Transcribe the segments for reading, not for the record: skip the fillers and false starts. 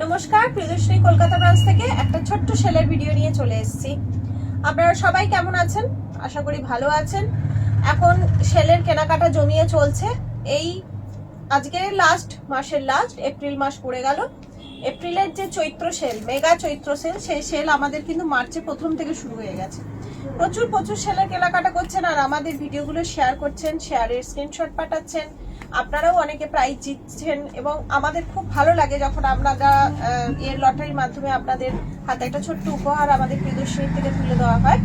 নমস্কার, প্রিয়দর্শনী কলকাতা ব্রাঞ্চ থেকে একটা ছোট্ট সেলের ভিডিও নিয়ে চলে এসেছি। আপনারা সবাই কেমন আছেন? আশা করি ভালো আছেন। এখন সেলের কেনাকাটা জমিয়ে চলছে। এই আজকে মাসের লাস্ট এপ্রিল মাস পড়ে গেল। এপ্রিলের যে চৈত্র সেল, মেগা চৈত্র সেল, সেই সেল আমাদের কিন্তু মার্চে প্রথম থেকে শুরু হয়ে গেছে। প্রচুর সেলের কেনাকাটা করছেন আর আমাদের ভিডিওগুলো শেয়ার করছেন, শেয়ারের স্ক্রিনশট পাঠাচ্ছেন। আপনারাও অনেকে প্রাইজ জিতছেন এবং আমাদের খুব ভালো লাগে যখন আপনারা এর লটারির মাধ্যমে আপনাদের হাতে একটা ছোট্ট উপহার আমাদের প্রিয়দর্শনী থেকে তুলে দেওয়া হয়।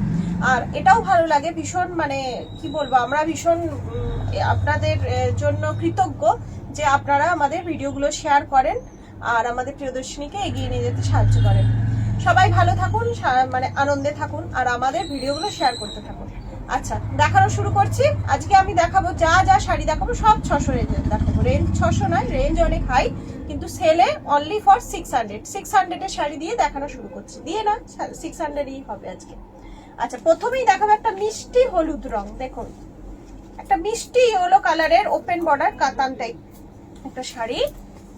আর এটাও ভালো লাগে ভীষণ, মানে কি বলবো, আমরা ভীষণ আপনাদের জন্য কৃতজ্ঞ যে আপনারা আমাদের ভিডিওগুলো শেয়ার করেন আর আমাদের প্রিয়দর্শনীকে এগিয়ে নিয়ে যেতে সাহায্য করেন। সবাই ভালো থাকুন, মানে আনন্দে থাকুন আর আমাদের ভিডিওগুলো শেয়ার করতে থাকুন। আচ্ছা, দেখানো শুরু করছি। আজকে আমি দেখাবো যা শাড়ি দেখাবো সব 600 রেঞ্জের দেখাবো। রেঞ্জ 600 নয়, রেঞ্জ অনেক হাই, কিন্তু সেলে অনলি ফর 600 এর শাড়ি দিয়ে দেখানো শুরু করছি। দিয়ে না 600ই হবে আজকে। আচ্ছা, প্রথমেই দেখাবো একটা মিষ্টি হলুদ রং। দেখুন, একটা মিষ্টি ইয়েলো কালারের ওপেন বর্ডার কাতান টাইপ একটা শাড়ি।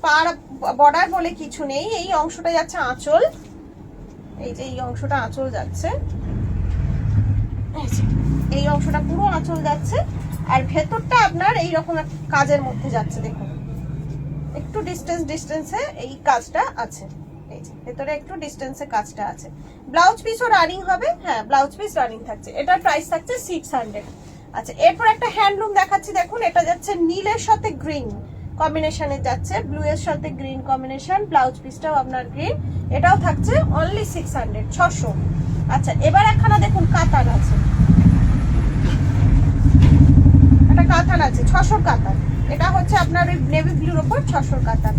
পার বর্ডার বলে কিছু নেই, এই অংশটা যাচ্ছে আঁচল। এই যে এই অংশটা আঁচল যাচ্ছে, এই অংশটা পুরো আঁচল যাচ্ছে আর ভেতরটা আপনার এইরকম কাজের মধ্যে যাচ্ছে। দেখুন, একটু ডিস্টেন্সে এই কাজটা আছে, এই যে ভেতরে একটু ডিস্টেন্সে কাজটা আছে। ব্লাউজ পিসও রানিং হবে, হ্যাঁ ব্লাউজ পিস রানিং থাকছে। এটার প্রাইস থাকছে 600। আচ্ছা, এরপর একটা হ্যান্ডলুম দেখাচ্ছি। দেখুন, এটা যাচ্ছে নীলের সাথে গ্রিন কম্বিনেশনে যাচ্ছে, ব্লু এর সাথে গ্রিন কম্বিনেশন। ব্লাউজ পিসটাও আপনার গ্রিন, এটাও থাকছে অনলি 600। আচ্ছা, এবার একখানা দেখুন কাতান আছে, একটা কাতান আছে 600 কাতান। এটা হচ্ছে আপনার ওই নেভি ব্লুর ওপর 600 কাতান।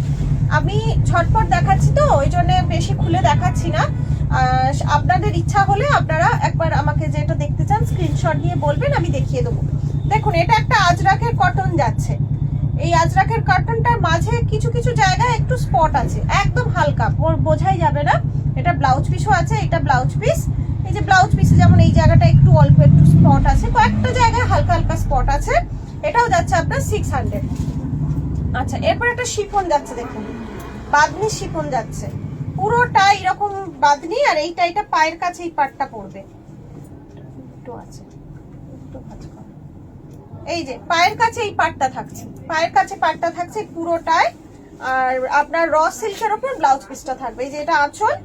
আমি ঝটপট দেখাচ্ছি তো ওই জন্য বেশি খুলে দেখাচ্ছি না। আপনাদের ইচ্ছা হলে আপনারা একবার আমাকে যেটা দেখতে চান স্ক্রিনশট নিয়ে বলবেন, আমি দেখিয়ে দেবো। দেখুন, এটা একটা আজরাকের কটন যাচ্ছে। এই আজরাকের কটনটার মাঝে কিছু জায়গায় একটু স্পট আছে, একদম হালকা, বোঝাই যাবে না। এটা ব্লাউজ পিসও আছে, এটা ব্লাউজ পিস। এই যে ব্লাউজ পিসে যেমন এই জায়গাটা একটু অল্প একটু স্পট আছে, কয়েকটা জায়গায় হালকা স্পট আছে। এটাও যাচ্ছে আপনার 600। আচ্ছা, এরপর একটা শিফন যাচ্ছে। দেখুন, বাঁধনি শিফন যাচ্ছে, পুরোটা এরকম বাঁধনি। আর এটা পায়ের কাছে এই পাটটা পড়বে, একটু আছে, একটু ভাঁজ করা। এই যে পায়ের কাছে এই পাটটা থাকছে, পায়ের কাছে পাটটা থাকছে পুরোটায়। আর আপনার র সিল্কের ওপর ব্লাউজ পিসটা থাকবে। এই যে এটা আঁচল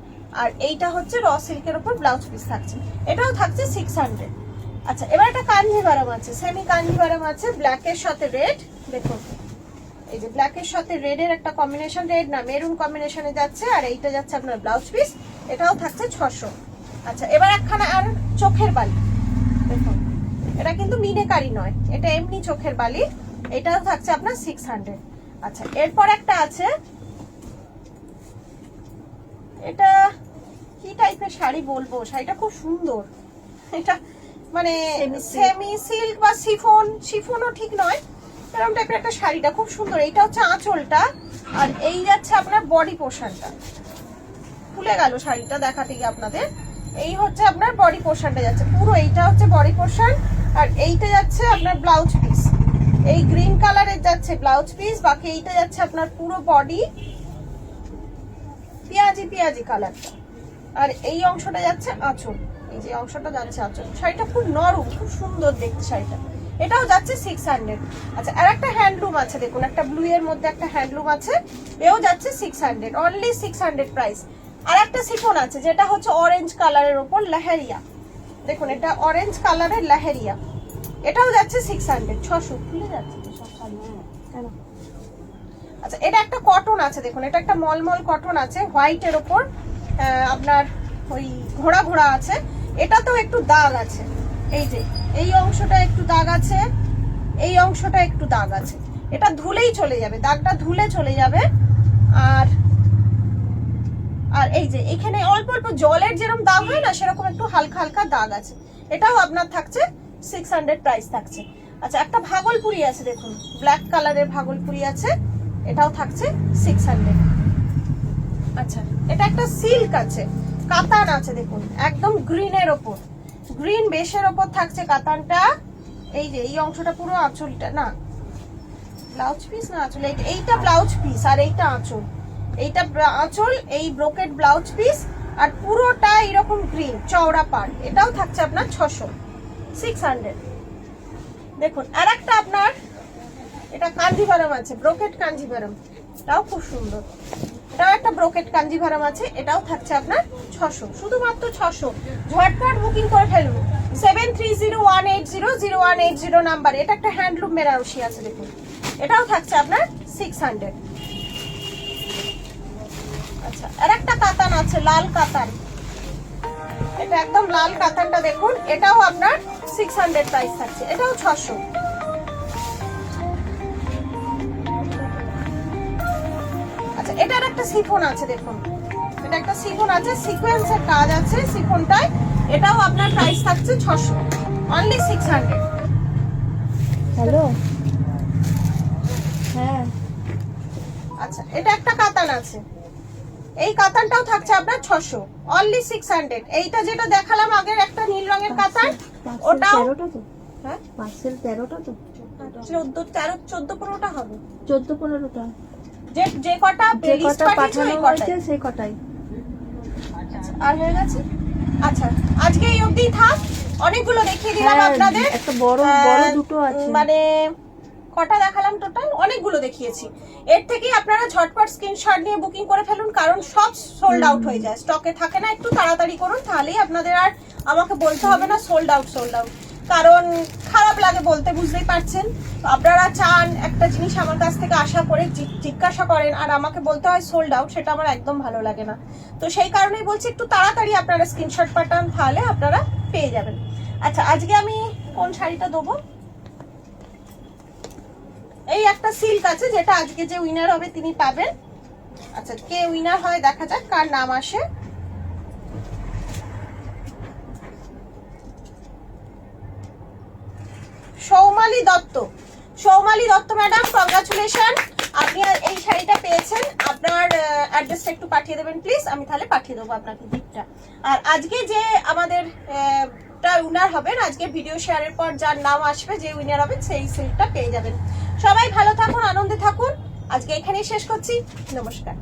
আর এইটা হচ্ছে র সিল্কের ওপর ব্লাউজ পিস থাকছে, এটাও থাকছে 600। আচ্ছা, এবার একটা কাঞ্জিভারাম আছে, সেমি কাঞ্জিভারাম আছে, ব্ল্যাকের সাথে রেড। দেখুন, এই যে ব্ল্যাকের সাথে রেডের একটা কম্বিনেশন, রেড না মেরুন কম্বিনেশনে যাচ্ছে। আর এইটা যাচ্ছে আপনার ব্লাউজ পিস, এটাও থাকছে 600। আচ্ছা, এবার একখানা আর চোখের বালি। দেখুন, এটা কিন্তু মিনেকারি নয়, এটা এমনি চোখের বালি, এটাও থাকছে আপনার 600। আচ্ছা, এরপর একটা আছে, এটা কি টাইপের শাড়ি বলবো, শাড়িটা খুব সুন্দর। এটা মানে সেমি সিল্ক বা শিফনও ঠিক নয়, এরকম টাইপের একটা শাড়িটা খুব সুন্দর। এইটা হচ্ছে আঁচলটা আর এই যাচ্ছে আপনার বডি পোর্শনটা। খুলে গেল শাড়িটা দেখাতে গিয়ে আপনাদের। এই হচ্ছে আপনার বডি পোর্শনটা যাচ্ছে পুরো, এইটা হচ্ছে বডি পোর্শন আর এইটা যাচ্ছে আপনার ব্লাউজ পিস। এই গ্রিন কালারের যাচ্ছে ব্লাউজ পিস, বাকি এইটা যাচ্ছে আপনার পুরো বডি পেঁয়াজি কালারটা। আর এই অংশটা যাচ্ছে আঁচল, এই যে অংশটা যাচ্ছে আঁচল। শাড়িটা খুব নরম, খুব সুন্দর দেখতে শাড়িটা, এটাও যাচ্ছে 600। আচ্ছা, আর একটা হ্যান্ডলুম আছে। দেখুন, একটা ব্লু এর মধ্যে একটা হ্যান্ডলুম আছে, এও যাচ্ছে 600, অনলি 600 প্রাইস। আর একটা শিফন আছে যেটা হচ্ছে অরেঞ্জ কালারের ওপর লেহেরিয়া। দেখুন, এটা অরেঞ্জ কালারের লেহেরিয়া, এটাও যাচ্ছে 600। 600 খুলে যাচ্ছে সব শাড়ি। আচ্ছা, এটা একটা কটন আছে। দেখুন, এটা একটা মলমল কটন আছে, হোয়াইটের ওপর আপনার ওই ঘোড়া আছে। এটাতেও একটু দাগ আছে, এই যে এই অংশটা একটু দাগ আছে, এই অংশটা একটু দাগ আছে। এটা ধুলেই চলে যাবে, দাগটা ধুলে চলে যাবে। আর আর এই যে এখানে অল্প জলের যেরকম দাগ হয় না, সেরকম একটু হালকা দাগ আছে। এটাও আপনার থাকছে 600 প্রাইস থাকছে। আচ্ছা, একটা ভাগলপুরি আছে। দেখুন, ব্ল্যাক কালারের ভাগলপুরি আছে, এটাও থাকছে 600। আচ্ছা, এটা একটা সিল্ক আছে, কাতান আছে। দেখুন, একদম গ্রিনের ওপর, গ্রিন বেশের ওপর থাকছে কাতানটা। এই যে এই অংশটা পুরো আঁচলটা, না ব্লাউজ পিস না আঁচল, এইটা ব্লাউজ পিস আর এইটা আঁচল। এইটা আঁচল, এই ব্রোকেট ব্লাউজ পিস, আর পুরোটা এরকম গ্রিন চওড়া পাড়। এটাও থাকছে আপনার 600, 600। দেখুন আর একটা আপনার এটা কাঞ্জিভারাম আছে, ব্রোকেট কাঞ্জিভারাম, এটাও খুব সুন্দর। এটাও একটা ব্রোকেট কাঞ্জিভারাম আছে, এটাও থাকছে আপনার 600, শুধুমাত্র 600। ঝটপট বুকিং করে ফেলুন 7301800180 নাম্বার। এটা একটা হ্যান্ডলুম বেনারসি আছে, দেখুন এটাও থাকছে আপনার 600। আচ্ছা আর একটা কাতান আছে, লাল কাতান, এটা একদম লাল কাতানটা দেখুন, এটাও আপনার 600 প্রাইস থাকছে, এটাও 600। আচ্ছা এটার একটা সিফন আছে, দেখুন এটা একটা সিফন আছে, সিকোয়েন্সের কাজ আছে সিফনটায়, এটাও আপনার প্রাইস থাকছে 600, অনলি 600। হ্যালো, হ্যাঁ। আচ্ছা এটা একটা কাতান আছে, এই কাতানটাও থাকছে আপনার 600, অনলি 600। এইটা যেটা দেখালাম আগের একটা নীল রঙের কাতান, ওটাও হ্যাঁ পার্সেল 13টা তো, 14-15টা হবে, 14-15টা যে যে কটা যে লিস্ট কটা পাঠিয়েছে পাঠানো ওই হয়েছে কটাই। সেই কটাই। আর হয়ে গেছে। আচ্ছা আজকে এই অবধি থাক, অনেকগুলো দেখিয়ে দিলাম হ্যাঁ, আপনাদের। একটা বড় বড় দুটো আছে, মানে কটা দেখালাম টোটাল, অনেকগুলো দেখিয়েছি। এর থেকেই আপনারা ঝটপট স্ক্রিনশট নিয়ে বুকিং করে ফেলুন, কারণ সব সোল্ড আউট হয়ে যায়, স্টকে থাকে না। একটু তাড়াতাড়ি করুন, তাহলেই আপনাদের আর আমাকে বলতে হবে না সোল্ড আউট সোল্ড আউট, কারণ খারাপ লাগে বলতে, বুঝতেই পারছেন। তো আপনারা চান একটা জিনিস আমার কাছ থেকে আশা করে জিজ্ঞাসা করেন, আর আমাকে বলতে হয় সোল্ড আউট, সেটা আমার একদম ভালো লাগে না। তো সেই কারণেই বলছি একটু তাড়াতাড়ি আপনারা স্ক্রিনশট পাঠান, তাহলে আপনারা পেয়ে যাবেন। আচ্ছা আজকে আমি কোন শাড়িটা দেবো, এই একটা সিল্ক আছে, যেটা আজকে যে উইনার হবে তিনি পাবেন। আচ্ছা কে উইনার হয় দেখা যাক, কার নাম আসে। সৌমালি দত্ত, সৌমালি দত্ত ম্যাডাম, কংগ্রাচুলেশন, আপনি এই শাড়িটা পেয়েছেন। আপনার অ্যাড্রেসটা একটু পাঠিয়ে দেবেন প্লিজ, আমি তাহলে পাঠিয়ে দেবো আপনাকে গিফটটা। আর আজকে যে আমাদের উইনার হবেন, আজকে ভিডিও শেয়ারের পর যার নাম আসবে, যে উইনার হবে সেই সিল্কটা পেয়ে যাবেন। সবাই ভালো থাকুন, আনন্দে থাকুন, আজকে এখানেই শেষ করছি, নমস্কার।